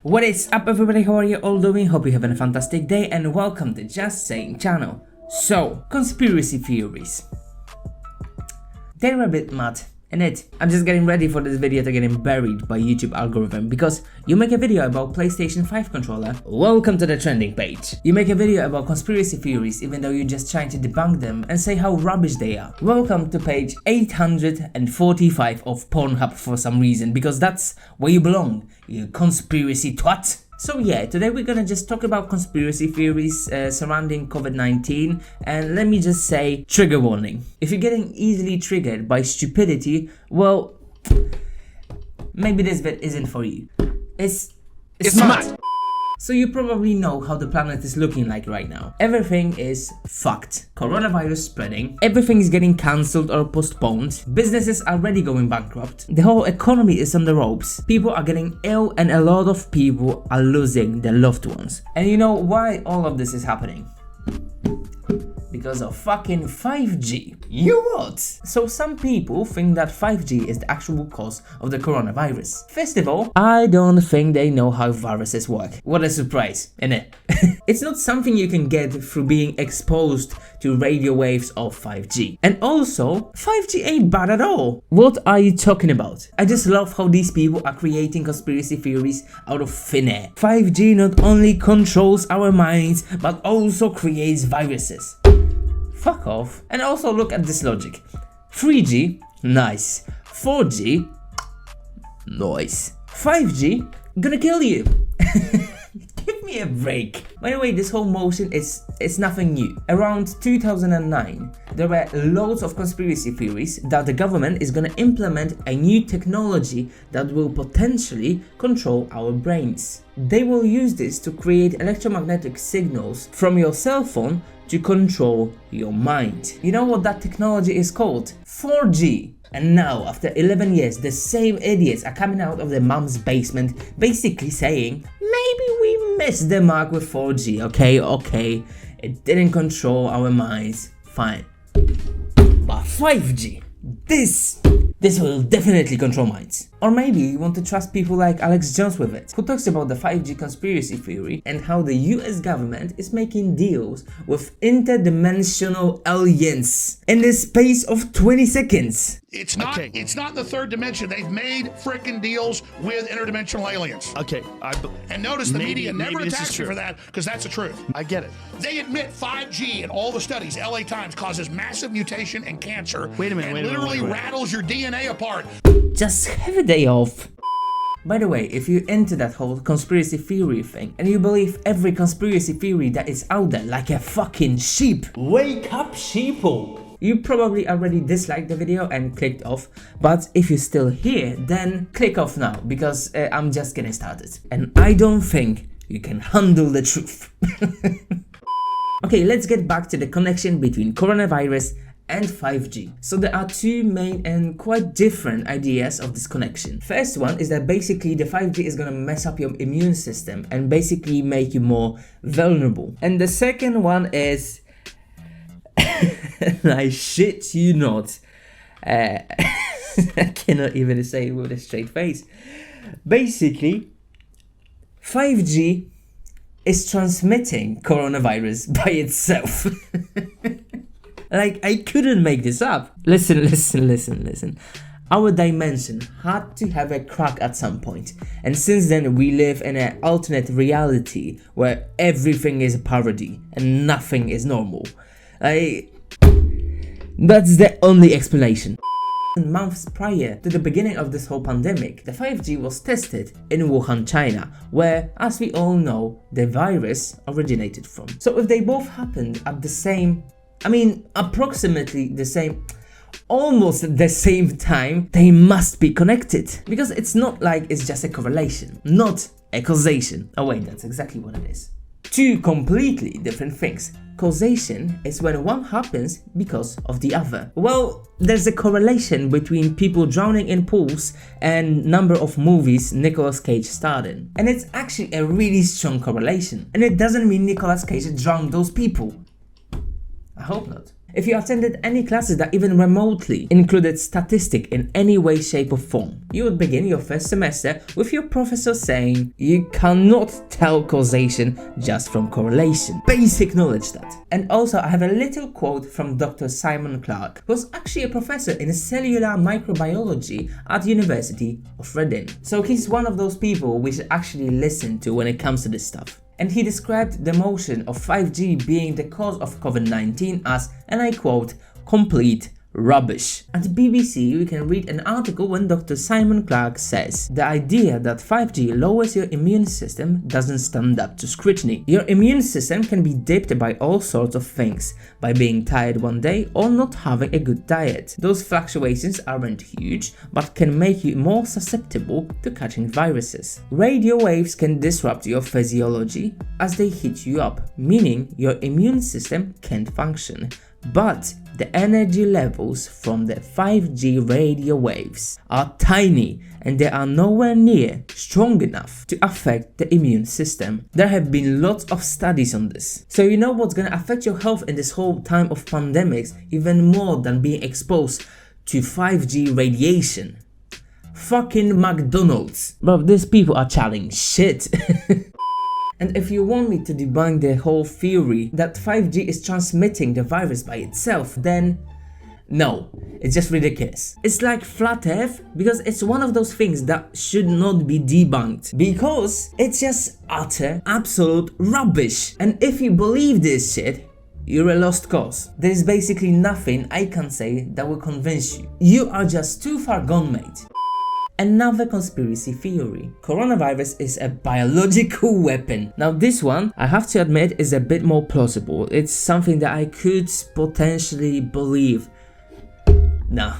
What is up everybody, how are you all doing? Hope you're having a fantastic day and welcome to Just Saying channel. So, conspiracy theories. They're a bit mad, innit? I'm just getting ready for this video to getting buried by YouTube algorithm because you make a video about PlayStation 5 controller, welcome to the trending page. You make a video about conspiracy theories even though you're just trying to debunk them and say how rubbish they are. Welcome to page 845 of Pornhub for some reason, because that's where you belong, you conspiracy twat. So yeah, today we're gonna just talk about conspiracy theories surrounding COVID-19, and let me just say, trigger warning. If you're getting easily triggered by stupidity, well, maybe this bit isn't for you. It's mad. So you probably know how the planet is looking like right now. Everything is fucked. Coronavirus spreading, everything is getting cancelled or postponed, businesses are already going bankrupt, the whole economy is on the ropes, people are getting ill and a lot of people are losing their loved ones. And you know why all of this is happening? Because of fucking 5G. You what? So some people think that 5G is the actual cause of the coronavirus. First of all, I don't think they know how viruses work. What a surprise, innit? It's not something you can get through being exposed to radio waves of 5G. And also, 5G ain't bad at all. What are you talking about? I just love how these people are creating conspiracy theories out of thin air. 5G not only controls our minds, but also creates viruses. Fuck off. And also look at this logic. 3G, nice. 4G, nice. 5G, gonna kill you. Give me a break. By the way, this whole motion is nothing new. Around 2009, there were loads of conspiracy theories that the government is gonna implement a new technology that will potentially control our brains. They will use this to create electromagnetic signals from your cell phone to control your mind. You know what that technology is called? 4G. And now, after 11 years, the same idiots are coming out of their mom's basement basically saying, maybe we missed the mark with 4G, okay, it didn't control our minds, fine. But 5G, this will definitely control minds. Or maybe you want to trust people like Alex Jones with it, who talks about the 5G conspiracy theory and how the US government is making deals with interdimensional aliens in the space of 20 seconds. It's not the third dimension. They've made frickin' deals with interdimensional aliens. Okay, and notice the media never attacks you for that, because that's the truth. I get it. They admit 5G in all the studies, LA Times, causes massive mutation and cancer. Wait a minute, and literally rattles your DNA apart. Just have a day off. By the way, if you're into that whole conspiracy theory thing and you believe every conspiracy theory that is out there like a fucking sheep, wake up sheeple! You probably already disliked the video and clicked off, but if you're still here, then click off now, because I'm just getting started. And I don't think you can handle the truth. Okay, let's get back to the connection between coronavirus and 5G. So there are two main and quite different ideas of this connection. First one is that basically the 5G is gonna mess up your immune system and basically make you more vulnerable. And the second one is, I shit you not, I cannot even say it with a straight face. Basically, 5G is transmitting coronavirus by itself. Like, I couldn't make this up. Listen. Our dimension had to have a crack at some point. And since then, we live in an alternate reality where everything is a parody and nothing is normal. That's the only explanation. Months prior to the beginning of this whole pandemic, the 5G was tested in Wuhan, China, where, as we all know, the virus originated from. So if they both happened at the same, approximately the same, almost at the same time, they must be connected. Because it's not like it's just a correlation, not a causation. Oh wait, that's exactly what it is. Two completely different things. Causation is when one happens because of the other. Well, there's a correlation between people drowning in pools and number of movies Nicolas Cage starred in. And it's actually a really strong correlation. And it doesn't mean Nicolas Cage drowned those people. I hope not. if you attended any classes that even remotely included statistic in any way, shape or form. You would begin your first semester with your professor saying you cannot tell causation just from correlation. Basic knowledge that. And also I have a little quote from Dr. Simon Clark, who was actually a professor in cellular microbiology at University of Reading. So he's one of those people we should actually listen to when it comes to this stuff. And he described the motion of 5G being the cause of COVID-19 as, and I quote, complete rubbish. At BBC, we can read an article when Dr. Simon Clark says the idea that 5G lowers your immune system doesn't stand up to scrutiny. Your immune system can be dipped by all sorts of things, by being tired one day or not having a good diet. Those fluctuations aren't huge, but can make you more susceptible to catching viruses. Radio waves can disrupt your physiology as they heat you up, meaning your immune system can't function. But the energy levels from the 5G radio waves are tiny and they are nowhere near strong enough to affect the immune system. There have been lots of studies on this. So you know what's gonna affect your health in this whole time of pandemics even more than being exposed to 5G radiation? Fucking McDonald's. Bro, these people are chatting shit. And if you want me to debunk the whole theory that 5G is transmitting the virus by itself, then no, it's just ridiculous. It's like flat earth because it's one of those things that should not be debunked because it's just utter, absolute rubbish. And if you believe this shit, you're a lost cause. There is basically nothing I can say that will convince you. You are just too far gone, mate. Another conspiracy theory. Coronavirus is a biological weapon. Now this one, I have to admit, is a bit more plausible. It's something that I could potentially believe. Nah,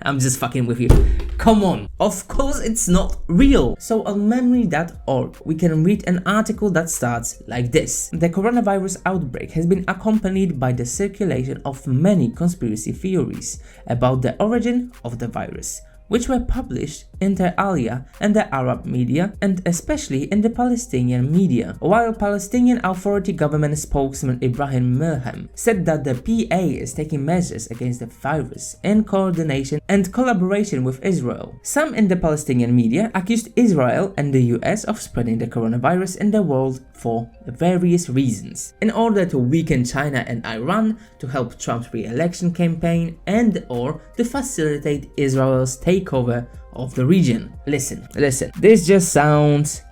I'm just fucking with you. Come on, of course it's not real. So on memory.org, we can read an article that starts like this. The coronavirus outbreak has been accompanied by the circulation of many conspiracy theories about the origin of the virus, which were published inter alia in the Arab media and especially in the Palestinian media, while Palestinian Authority government spokesman Ibrahim Milham said that the PA is taking measures against the virus in coordination and collaboration with Israel. Some in the Palestinian media accused Israel and the US of spreading the coronavirus in the world for various reasons, in order to weaken China and Iran, to help Trump's re-election campaign, and or to facilitate Israel's takeover of the region. Listen, this just sounds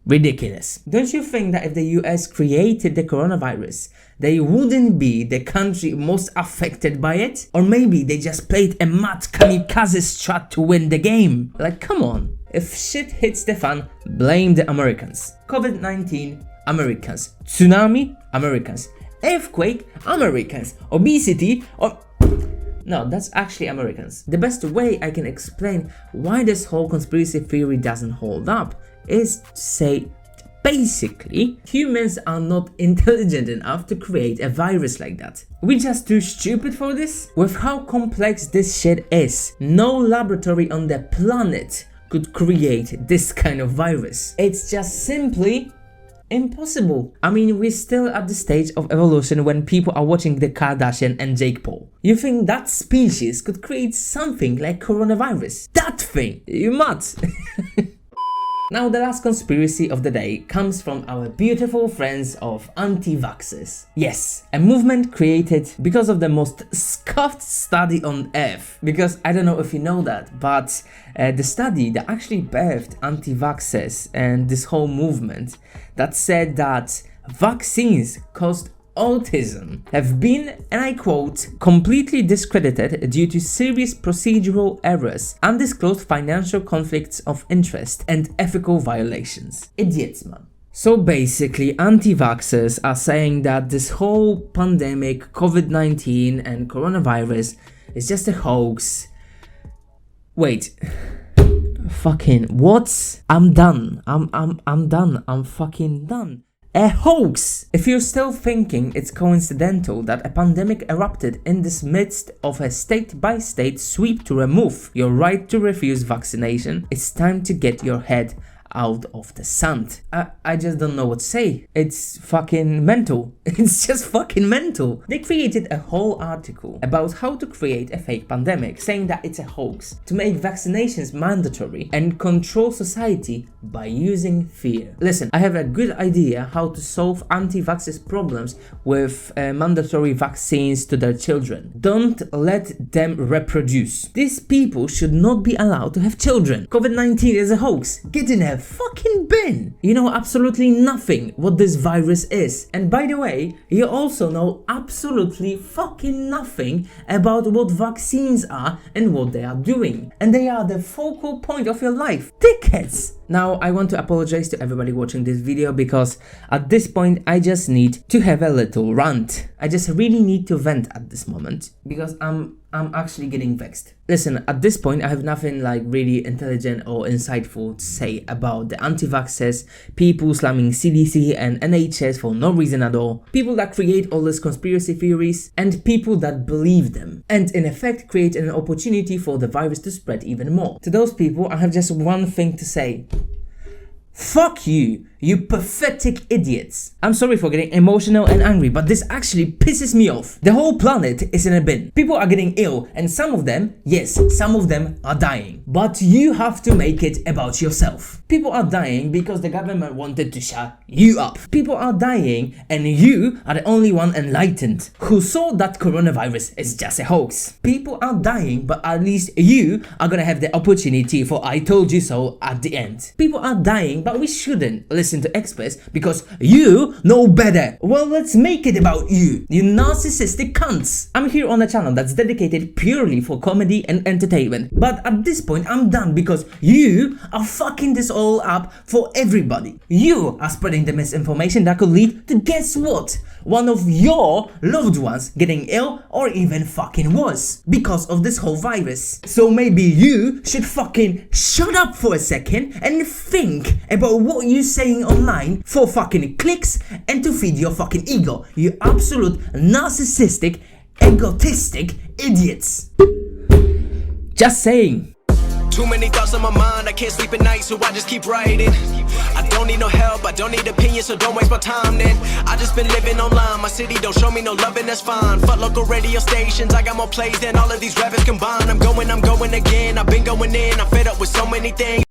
ridiculous. Don't you think that if the US created the coronavirus, they wouldn't be the country most affected by it? Or maybe they just played a mad kamikaze strat to win the game? Like, come on. If shit hits the fan, blame the Americans. COVID-19, Americans. Tsunami, Americans. Earthquake, Americans. Obesity, or... No, that's actually Americans. The best way I can explain why this whole conspiracy theory doesn't hold up is to say, basically, humans are not intelligent enough to create a virus like that. We're just too stupid for this? With how complex this shit is, no laboratory on the planet could create this kind of virus. It's just simply impossible. I mean, we're still at the stage of evolution when people are watching the Kardashian and Jake Paul. You think that species could create something like coronavirus? That thing! You mad! Now the last conspiracy of the day comes from our beautiful friends of anti-vaxxers. Yes, a movement created because of the most scuffed study on earth. Because I don't know if you know that, but the study that actually birthed anti-vaxxers and this whole movement that said that vaccines caused autism have been, and I quote, completely discredited due to serious procedural errors, undisclosed financial conflicts of interest, and ethical violations. Idiots, man. So basically, anti-vaxxers are saying that this whole pandemic, COVID-19 and coronavirus is just a hoax. Wait. Fucking what? I'm done. I'm done. I'm fucking done. A hoax! If you're still thinking it's coincidental that a pandemic erupted in this midst of a state-by-state sweep to remove your right to refuse vaccination, it's time to get your head out of the sand. I just don't know what to say. It's fucking mental. It's just fucking mental. They created a whole article about how to create a fake pandemic, saying that it's a hoax, to make vaccinations mandatory and control society by using fear. Listen, I have a good idea how to solve anti-vaxxers problems with mandatory vaccines to their children. Don't let them reproduce. These people should not be allowed to have children. COVID-19 is a hoax. Get in a fucking bin. You know absolutely nothing what this virus is. And by the way, you also know absolutely fucking nothing about what vaccines are and what they are doing. And they are the focal point of your life. Dickheads! Now, I want to apologize to everybody watching this video because at this point I just need to have a little rant. I just really need to vent at this moment because I'm actually getting vexed. Listen, at this point I have nothing like really intelligent or insightful to say about the anti-vaxxers, people slamming CDC and NHS for no reason at all, people that create all these conspiracy theories, and people that believe them, and in effect create an opportunity for the virus to spread even more. To those people, I have just one thing to say. Fuck you, you pathetic idiots. I'm sorry for getting emotional and angry, but this actually pisses me off. The whole planet is in a bin. People are getting ill, and some of them, yes, some of them are dying. But you have to make it about yourself. People are dying because the government wanted to shut you up. People are dying, and you are the only one enlightened who saw that coronavirus is just a hoax. People are dying, but at least you are gonna have the opportunity for I told you so at the end. People are dying, but we shouldn't listen to experts because you know better. Well, let's make it about you, you narcissistic cunts. I'm here on a channel that's dedicated purely for comedy and entertainment, but at this point I'm done because you are fucking this all up for everybody. You are spreading the misinformation that could lead to, guess what? One of your loved ones getting ill or even fucking worse because of this whole virus. So maybe you should fucking shut up for a second and think about what you're saying online for fucking clicks and to feed your fucking ego. You absolute narcissistic, egotistic idiots. Just saying. Too many thoughts on my mind, I can't sleep at night, so I just keep writing. I don't need no help, I don't need opinions, so don't waste my time then. I just been living online, my city don't show me no love and that's fine. Fuck local radio stations, I got more plays than all of these rappers combined. I'm going again, I've been going in, I'm fed up with so many things.